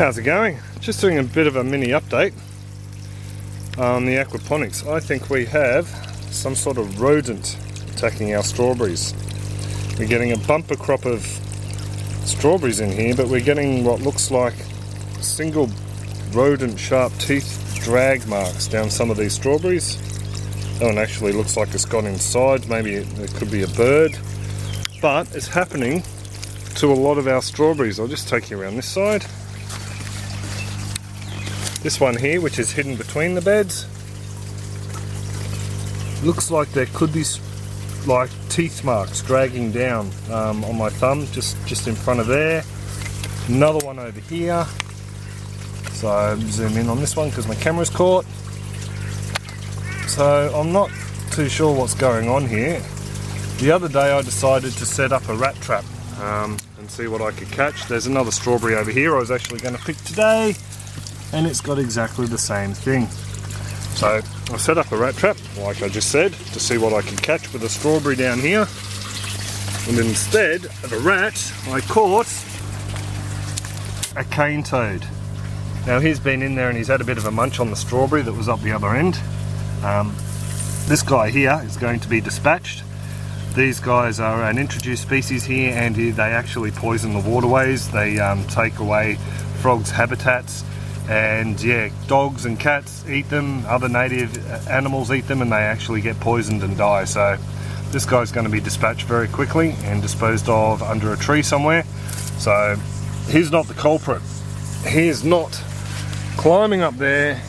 How's it going? Just doing a bit of a mini update on the aquaponics. I think we have some sort of rodent attacking our strawberries. We're getting a bumper crop of strawberries in here, but we're getting what looks like single rodent sharp teeth drag marks down some of these strawberries. That one actually looks like it's gone inside. Maybe it could be a bird, but it's happening to a lot of our strawberries. I'll just take you around this side. This one here, which is hidden between the beds, looks like there could be like teeth marks dragging down on my thumb, just in front of there. Another one over here. So I'll zoom in on this one because my camera's caught. So I'm not too sure what's going on here. The other day I decided to set up a rat trap and see what I could catch. There's another strawberry over here I was actually going to pick today, and it's got exactly the same thing. So I set up a rat trap, like I just said, to see what I could catch with a strawberry down here. And instead of a rat, I caught a cane toad. Now he's been in there and he's had a bit of a munch on the strawberry that was up the other end. This guy here is going to be dispatched. These guys are an introduced species here, and they actually poison the waterways. They take away frogs' habitats. And yeah, dogs and cats eat them, other native animals eat them, and they actually get poisoned and die. So this guy's going to be dispatched very quickly and disposed of under a tree somewhere. So he's not the culprit. He is not climbing up there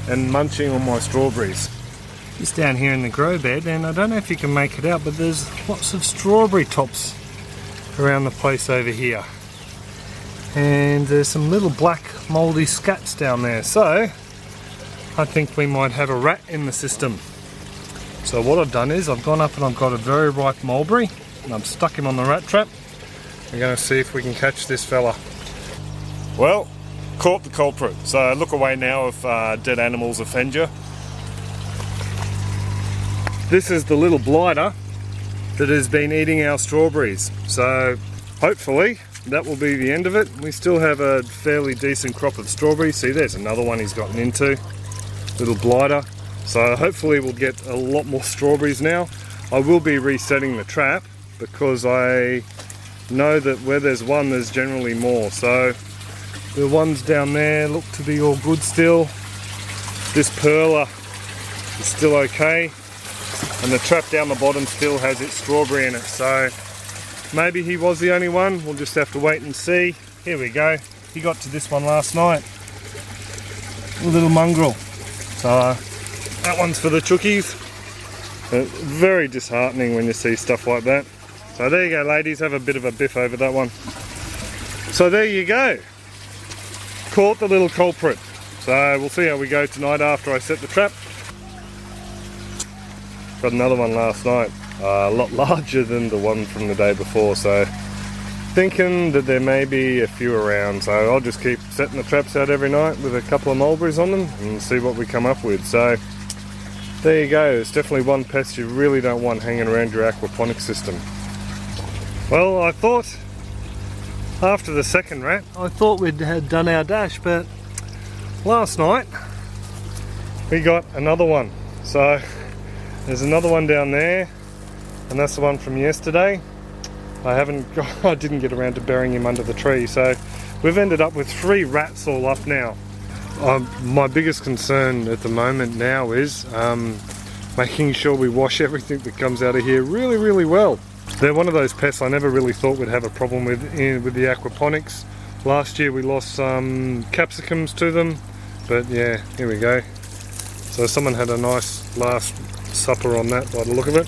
and munching on my strawberries. Just down here in the grow bed, and I don't know if you can make it out, but there's lots of strawberry tops around the place over here. And there's some little black mouldy scats down there, so I think we might have a rat in the system. So what I've done is I've gone up and I've got a very ripe mulberry and I've stuck him on the rat trap. We're going to see if we can catch this fella. Well, caught the culprit, so look away now if dead animals offend you. This is the little blighter that has been eating our strawberries, so hopefully that will be the end of it. We still have a fairly decent crop of strawberries. See, there's another one he's gotten into, little blighter. So hopefully we'll get a lot more strawberries now. I will be resetting the trap because I know that where there's one, there's generally more. So the ones down there look to be all good still. This perler is still okay, and the trap down the bottom still has its strawberry in it. So maybe he was the only one. We'll just have to wait and see. Here we go. He got to this one last night. A little mongrel. So that one's for the chookies. Very disheartening when you see stuff like that. So there you go, ladies. Have a bit of a biff over that one. So there you go. Caught the little culprit. So we'll see how we go tonight after I set the trap. Got another one last night. A lot larger than the one from the day before, so thinking that there may be a few around, so I'll just keep setting the traps out every night with a couple of mulberries on them and see what we come up with. So there you go. It's definitely one pest you really don't want hanging around your aquaponic system. Well, I thought after the second rat I thought we'd had done our dash, but last night we got another one. So there's another one down there, and that's the one from yesterday. I didn't get around to burying him under the tree, so we've ended up with 3 rats all up now. My biggest concern at the moment now is making sure we wash everything that comes out of here really, really well. They're one of those pests I never really thought we'd have a problem with the aquaponics. Last year we lost some capsicums to them, but yeah, here we go. So someone had a nice last supper on that by the look of it.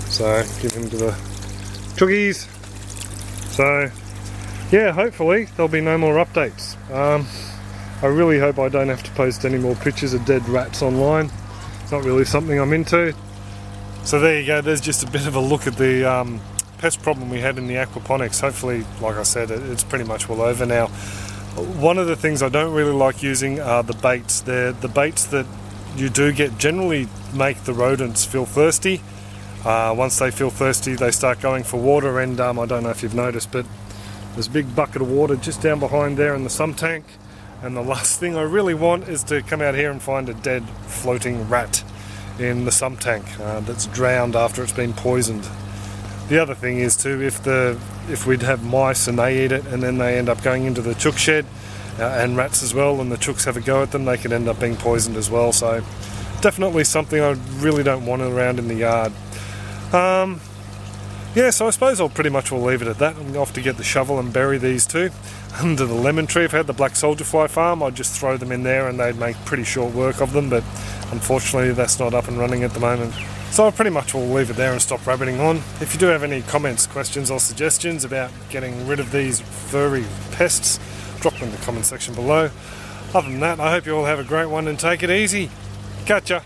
So give him to the chookies. So yeah, hopefully there'll be no more updates. I really hope I don't have to post any more pictures of dead rats online. It's not really something I'm into. So there you go, there's just a bit of a look at the pest problem we had in the aquaponics. Hopefully, like I said, it's pretty much all over now. One of the things I don't really like using are the baits. The baits that you do get generally make the rodents feel thirsty. Once they feel thirsty, they start going for water, and I don't know if you've noticed, but There's a big bucket of water just down behind there in the sump tank. And the last thing I really want is to come out here and find a dead floating rat in the sump tank that's drowned after it's been poisoned. The other thing is too, if we'd have mice and they eat it and then they end up going into the chook shed, and rats as well, and the chooks have a go at them, they could end up being poisoned as well. So definitely something I really don't want around in the yard. Yeah, so I suppose I'll pretty much will leave it at that. I'm off to get the shovel and bury these two under the lemon tree. If I had the black soldier fly farm, I'd just throw them in there and they'd make pretty short work of them, but unfortunately that's not up and running at the moment. So I pretty much will leave it there and stop rabbiting on. If you do have any comments, questions or suggestions about getting rid of these furry pests, drop them in the comment section below. Other than that, I hope you all have a great one and take it easy. Catch ya!